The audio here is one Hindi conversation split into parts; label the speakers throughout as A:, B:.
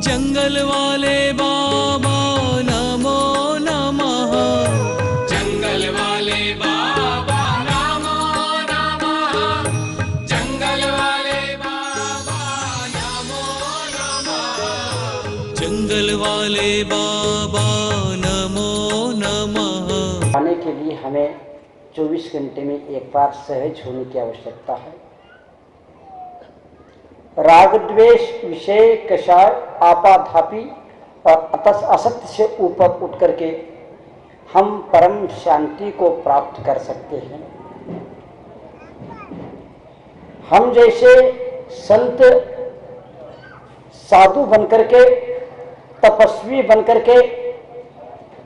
A: जंगल वाले बाबा नमो नमः।
B: जंगल वाले बाबा नमो नमः। जंगल वाले बाबा नमो नमः।
A: जंगल वाले बाबा नमो नमः।
C: आने के लिए हमें 24 घंटे में एक बार सहज होने की आवश्यकता है। राग द्वेष विषय कषाय आपाधापी और असत्य से ऊपर उठ करके हम परम शांति को प्राप्त कर सकते हैं। हम जैसे संत साधु बनकर के, तपस्वी बनकर के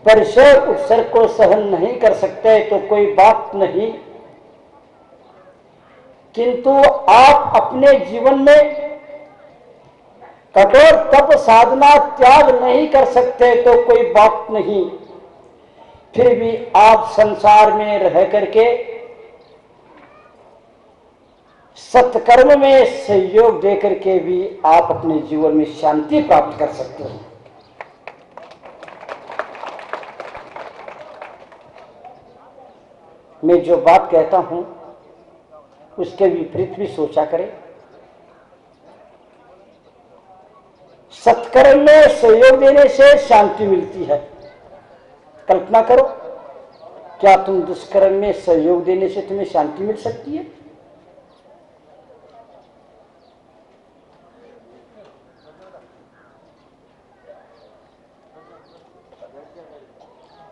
C: परिचय उत्सर्ग को सहन नहीं कर सकते तो कोई बात नहीं, किंतु आप अपने जीवन में कठोर तप साधना त्याग नहीं कर सकते तो कोई बात नहीं, फिर भी आप संसार में रह करके सत्कर्म में सहयोग दे करके भी आप अपने जीवन में शांति प्राप्त कर सकते हैं। मैं जो बात कहता हूं उसके विपरीत भी सोचा करें। सत्कर्म में सहयोग देने से शांति मिलती है। कल्पना करो, क्या तुम दुष्कर्म में सहयोग देने से तुम्हें शांति मिल सकती है?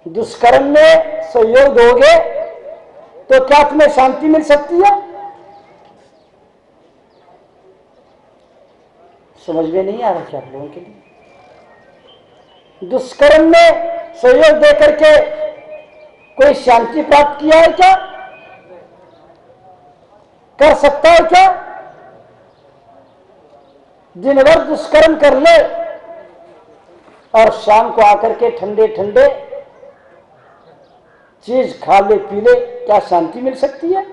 C: दुष्कर्म में सहयोग दोगे तो क्या तुम्हें शांति मिल सकती है? समझ में नहीं आ रहा क्या आप लोगों के लिए? दुष्कर्म में सहयोग देकर के कोई शांति प्राप्त किया है क्या? कर सकता है क्या? दिन भर दुष्कर्म कर ले और शाम को आकर के ठंडे ठंडे चीज खा ले पी ले, क्या शांति मिल सकती है?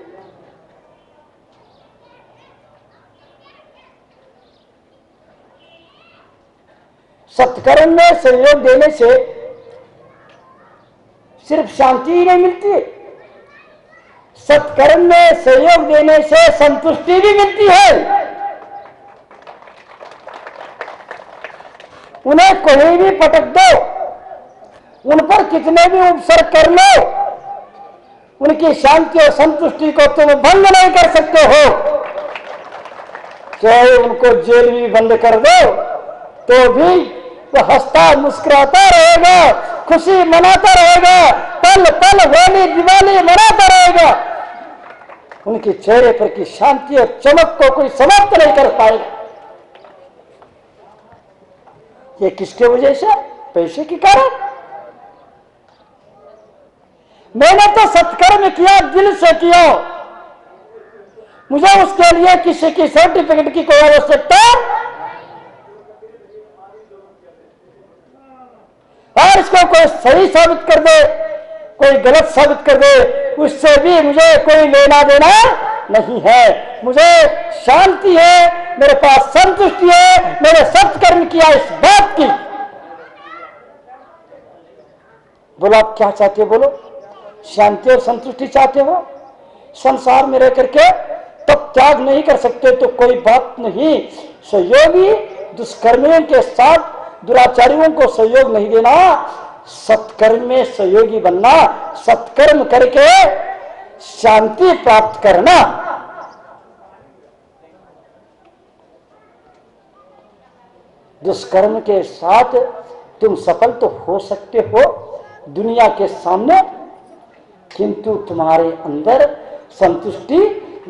C: सत्कर्म में सहयोग देने से सिर्फ शांति ही नहीं मिलती, सत्कर्म में सहयोग देने से संतुष्टि भी मिलती है। उन्हें कहीं भी पटक दो, उन पर कितने भी उपसर्ग कर लो, उनकी शांति और संतुष्टि को तुम भंग नहीं कर सकते हो। चाहे उनको जेल भी बंद कर दो तो भी वो हंसता मुस्कुराता रहेगा, खुशी मनाता रहेगा, पल पल होली दिवाली मनाता रहेगा। उनके चेहरे पर की शांति और चमक को कोई समाप्त नहीं कर पाएगा। ये किसके वजह से? पैसे के कारण। मैंने तो सत्कर्म किया, दिल से किया, मुझे उसके लिए किसी की सर्टिफिकेट की कोई आवश्यकता और इसको कोई सही साबित कर दे, कोई गलत साबित कर दे, उससे भी मुझे कोई लेना देना नहीं है। मुझे शांति है, मेरे पास संतुष्टि है, मैंने सत्कर्म किया इस बात की। बोलो आप क्या चाहते हो? बोलो, शांति और संतुष्टि चाहते हो? संसार में रह करके तब त्याग नहीं कर सकते तो कोई बात नहीं। सहयोगी दुष्कर्मियों के साथ दुराचारियों को सहयोग नहीं देना, सत्कर्म में सहयोगी बनना, सत्कर्म करके शांति प्राप्त करना। दुष्कर्म के साथ तुम सफल तो हो सकते हो दुनिया के सामने, किंतु तुम्हारे अंदर संतुष्टि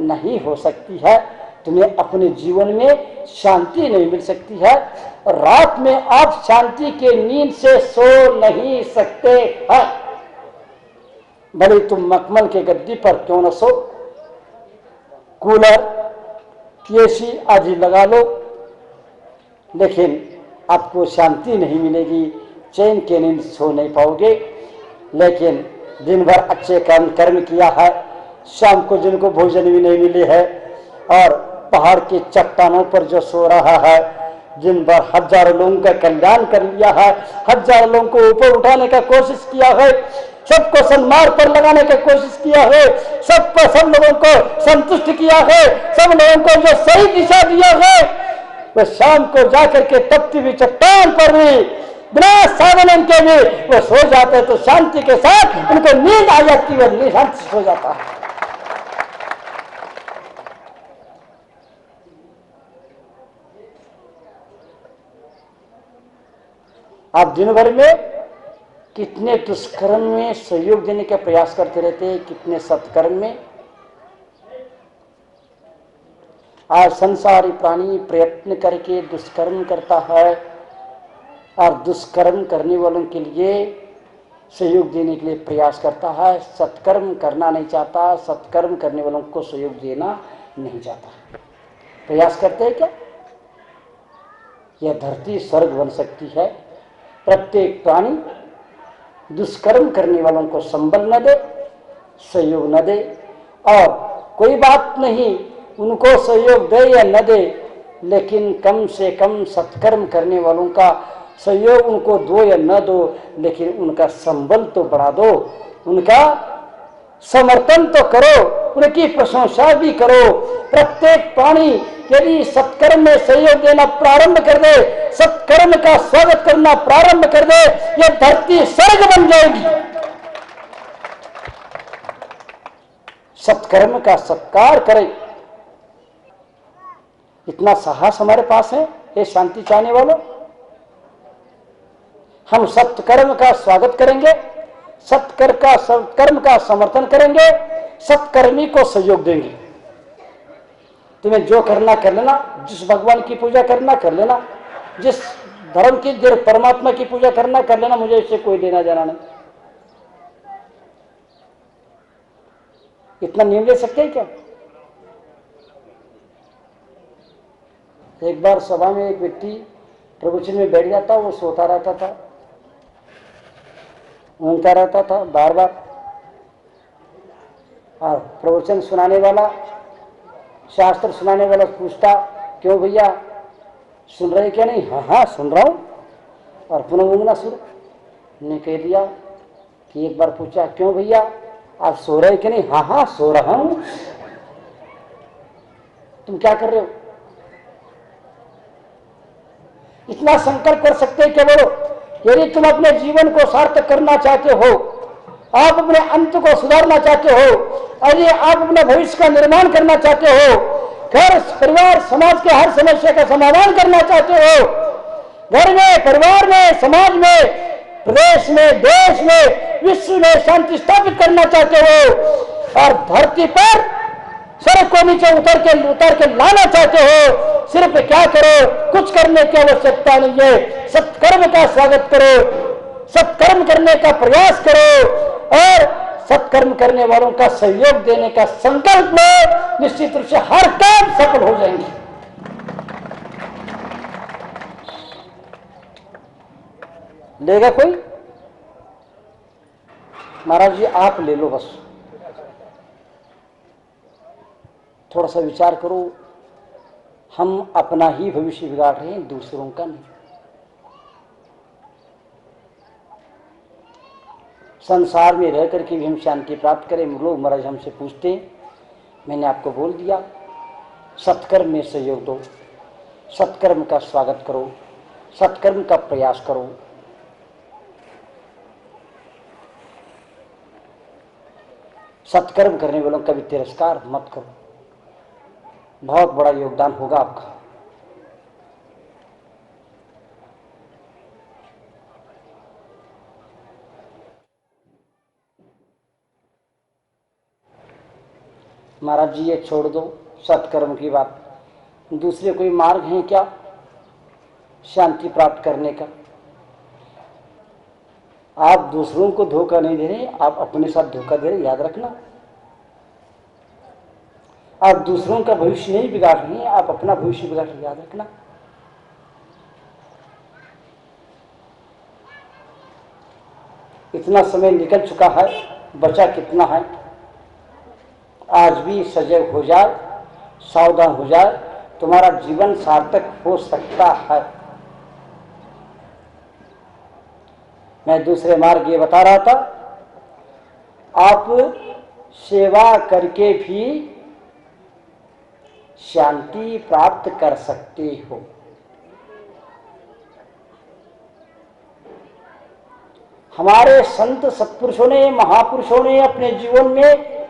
C: नहीं हो सकती है, तुम्हें अपने जीवन में शांति नहीं मिल सकती है। रात में आप शांति के नींद से सो नहीं सकते हैं, भले तुम मखमल के गद्दी पर क्यों न सो, कूलर एसी आदि लगा लो, लेकिन आपको शांति नहीं मिलेगी, चैन के नींद सो नहीं पाओगे। लेकिन दिन भर अच्छे कर्म किया है, शाम को जिनको भोजन भी नहीं मिले है और पहाड़ की चट्टानों पर जो सो रहा है, जिन पर हजारों लोगों का कल्याण कर लिया है, हजारों लोगों को ऊपर उठाने का कोशिश किया है, सबको सन्मार्ग पर लगाने की कोशिश किया है, सब लोगों को संतुष्ट किया है, सब लोगों को जो सही दिशा दिया है, वह शाम को जाकर के तपती हुई चट्टान पर भी बिना साधन के भी वो सो जाते, तो शांति के साथ उनको नींद आ जाती है, निशांत से सो जाता है। आप दिन भर में कितने दुष्कर्म में सहयोग देने का प्रयास करते रहते हैं, कितने सत्कर्म में। आज संसारी प्राणी प्रयत्न करके दुष्कर्म करता है और दुष्कर्म करने वालों के लिए सहयोग देने के लिए प्रयास करता है, सत्कर्म करना नहीं चाहता, सत्कर्म करने वालों को सहयोग देना नहीं चाहता। प्रयास करते हैं क्या? यह धरती स्वर्ग बन सकती है। प्रत्येक प्राणी दुष्कर्म करने वालों को संबल न दे, सहयोग न दे, और कोई बात नहीं उनको सहयोग दे या न दे, लेकिन कम से कम सत्कर्म करने वालों का सहयोग उनको दो या न दो, लेकिन उनका संबल तो बढ़ा दो, उनका समर्थन तो करो, उनकी प्रशंसा भी करो। प्रत्येक प्राणी यदि सत्कर्म में सहयोग देना प्रारंभ कर दे, सत्कर्म का स्वागत करना प्रारंभ कर दे, यह धरती स्वर्ग बन जाएगी। सत्कर्म का सत्कार करें, इतना साहस हमारे पास है ये शांति चाहने वालों। हम सत्कर्म का स्वागत करेंगे, सत्कर्म का समर्थन करेंगे, सत्कर्मी को सहयोग देंगे। तुम्हें जो करना कर लेना, जिस भगवान की पूजा करना कर लेना, जिस धर्म की परमात्मा की पूजा करना कर लेना, मुझे इससे कोई लेना देना नहीं। इतना नियम ले सकते हैं क्या? एक बार सभा में एक व्यक्ति प्रवचन में बैठ जाता, वो सोता रहता था, ऊँगता रहता था बार बार, और प्रवचन सुनाने वाला, शास्त्र सुनाने वाला पूछता, क्यों भैया सुन रहे क्या? नहीं, हाँ हाँ सुन रहा हूं, और पुनः ऊँगना शुरू। ने कह दिया कि एक बार पूछा, क्यों भैया आप सो रहे क्या? नहीं, हाँ हाँ सो रहा हूं। तुम क्या कर रहे हो? इतना संकल्प कर सकते हैं क्या? बोलो, यदि तुम अपने जीवन को सार्थक करना चाहते हो, आप अपने अंत को सुधारना चाहते हो, यदि आप अपने भविष्य का निर्माण करना चाहते हो, घर परिवार समाज के हर समस्या का समाधान करना चाहते हो, घर में, परिवार में, समाज में, प्रदेश में, देश में, विश्व में शांति स्थापित करना चाहते हो, और धरती पर सड़क को नीचे उतर के लाना चाहते हो, सिर्फ क्या करो? कुछ करने की आवश्यकता नहीं है, सत्कर्म का स्वागत करो, सत्कर्म करने का प्रयास करो, और सत्कर्म करने वालों का सहयोग देने का संकल्प लो, निश्चित रूप से हर काम सफल हो जाएंगे। लेगा कोई? महाराज जी आप ले लो, बस थोड़ा सा विचार करो। हम अपना ही भविष्य बिगाड़ रहे हैं, दूसरों का नहीं। संसार में रह करके भी हम शांति प्राप्त करें। लोग महाराज हमसे पूछते हैं, मैंने आपको बोल दिया, सत्कर्म में सहयोग दो, सत्कर्म का स्वागत करो, सत्कर्म का प्रयास करो। सत्कर्म करने वालों का भी तिरस्कार मत करो, बहुत बड़ा योगदान होगा आपका। महाराज जी ये छोड़ दो सत्कर्म की बात, दूसरे कोई मार्ग हैं क्या शांति प्राप्त करने का? आप दूसरों को धोखा नहीं दे रहे, आप अपने साथ धोखा दे रहे, याद रखना। आप दूसरों का भविष्य नहीं बिगाड़ रहे हैं, आप अपना भविष्य बिगाड़ रहे, याद रखना। इतना समय निकल चुका है, बचा कितना है? आज भी सजग हो जाए, सावधान हो जाए, तुम्हारा जीवन सार्थक हो सकता है। मैं दूसरे मार्ग ये बता रहा था, आप सेवा करके भी शांति प्राप्त कर सकते हो। हमारे संत सत्पुरुषों ने, महापुरुषों ने अपने जीवन में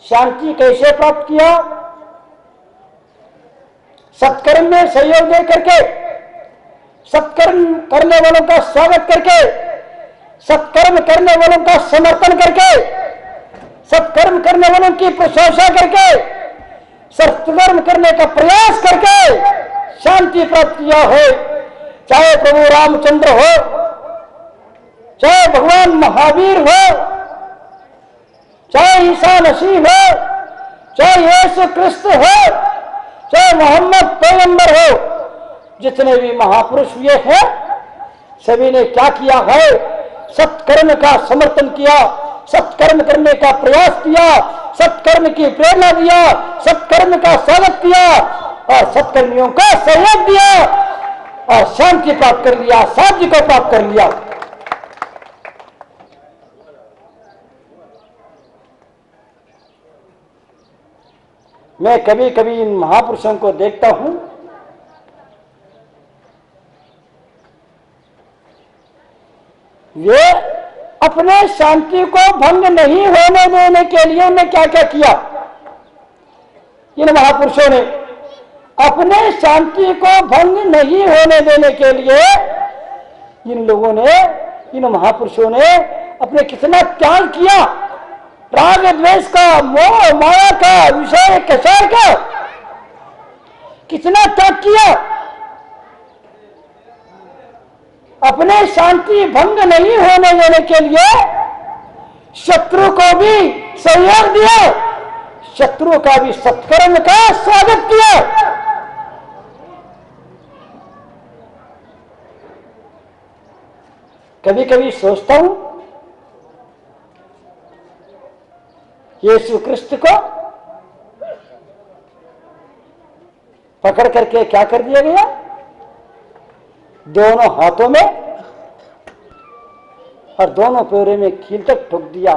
C: शांति कैसे प्राप्त किया? सत्कर्म में सहयोग दे करके, सत्कर्म करने वालों का स्वागत करके, सत्कर्म करने वालों का समर्थन करके, सत्कर्म करने वालों की प्रशंसा करके, सत्कर्म करने का प्रयास करके शांति प्राप्त किया है। चाहे प्रभु रामचंद्र हो, चाहे भगवान महावीर हो, चाहे ईसा मसीह हो, चाहे यीशु क्रिस्त हो, चाहे मोहम्मद पैगंबर हो, जितने भी महापुरुष हुए हैं सभी ने क्या किया है? सत्कर्म का समर्थन किया, सत्कर्म करने का प्रयास किया, सत्कर्म की प्रेरणा दिया, सत्कर्म का स्वागत किया और सत्कर्मियों का सहयोग दिया और शांति प्राप्त कर लिया, शांति को प्राप्त कर लिया। मैं कभी कभी इन महापुरुषों को देखता हूं, वे अपने शांति को भंग नहीं होने देने के लिए उन्होंने क्या क्या किया? इन महापुरुषों ने अपने शांति को भंग नहीं होने देने के लिए, इन लोगों ने, इन महापुरुषों ने अपने कितना त्याग किया। राग द्वेष का, मोह माया का, विषय कषाय का कितना त्याग किया। अपने शांति भंग नहीं होने देने के लिए शत्रु को भी सहयोग दिया, शत्रु का भी सत्कर्म का स्वागत किया। कभी कभी सोचता हूं, यीशु क्रिस्त को पकड़ करके क्या कर दिया गया? दोनों हाथों में और दोनों पैरों में कील तक ठोक दिया।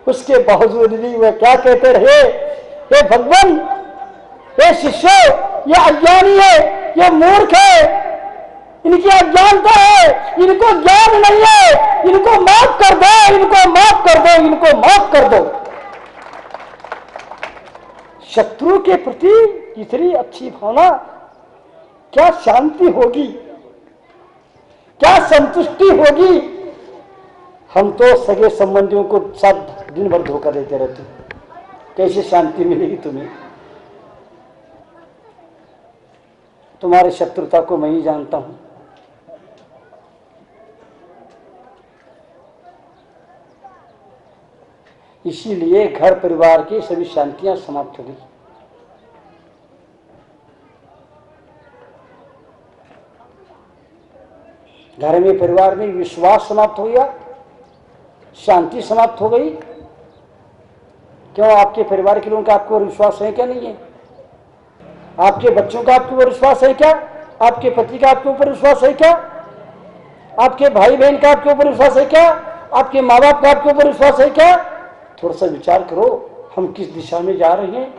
C: उसके बावजूद भी वह क्या कहते रहे? हे भगवान, हे शिष्य, ये अज्ञानी है, ये मूर्ख है, इनकी अज्ञानता है, इनको ज्ञान नहीं है, इनको माफ कर दो, इनको माफ कर दो, इनको माफ कर दो। शत्रु के प्रति इतनी अच्छी भावना, क्या शांति होगी, क्या संतुष्टि होगी? हम तो सगे संबंधियों को साथ दिन भर धोखा देते रहते, कैसे शांति मिलेगी तुम्हें? तुम्हारी शत्रुता को मैं ही जानता हूं। इसीलिए घर परिवार की सभी शांतियां समाप्त हो गई। घर में, परिवार में विश्वास समाप्त हो गया, शांति समाप्त हो गई। क्यों? आपके परिवार के लोगों का आपको विश्वास है क्या? नहीं है। आपके बच्चों का आपके ऊपर विश्वास है क्या? आपके पति का आपके ऊपर विश्वास है क्या? आपके भाई बहन का आपके ऊपर विश्वास है क्या? आपके माँ बाप का आपके ऊपर विश्वास है क्या? थोड़ा सा विचार करो, हम किस दिशा में जा रहे हैं।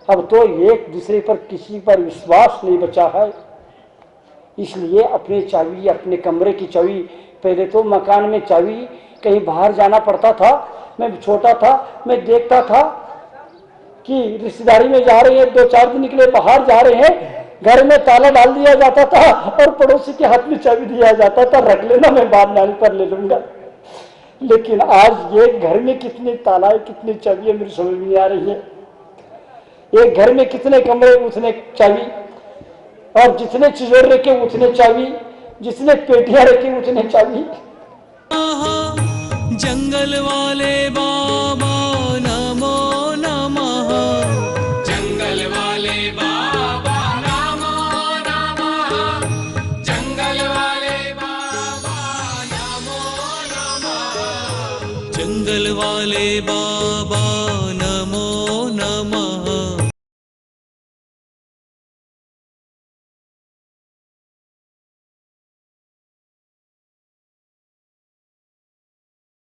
C: अब तो एक दूसरे पर किसी पर विश्वास नहीं बचा है। इसलिए अपने चाबी, अपने कमरे की चाबी, पहले तो मकान में चाबी, कहीं बाहर जाना पड़ता था। मैं छोटा था, मैं देखता था कि रिश्तेदारी में जा रहे हैं, 2-4 दिन के लिए बाहर जा रहे हैं, घर में ताला डाल दिया जाता था और पड़ोसी के हाथ में चाबी दिया जाता था, रख लेना, मैं बाद जाने पर ले लूंगा। लेकिन आज ये घर में कितने ताला है, कितनी चाबियां, मेरी समझ में नहीं आ रही है। एक घर में कितने कमरे उतने चाबी, और जितने चिजोर रखे उतने चाबी, जितने पेटियां रखी उतने चाबी।
A: जंगल वाले बाबा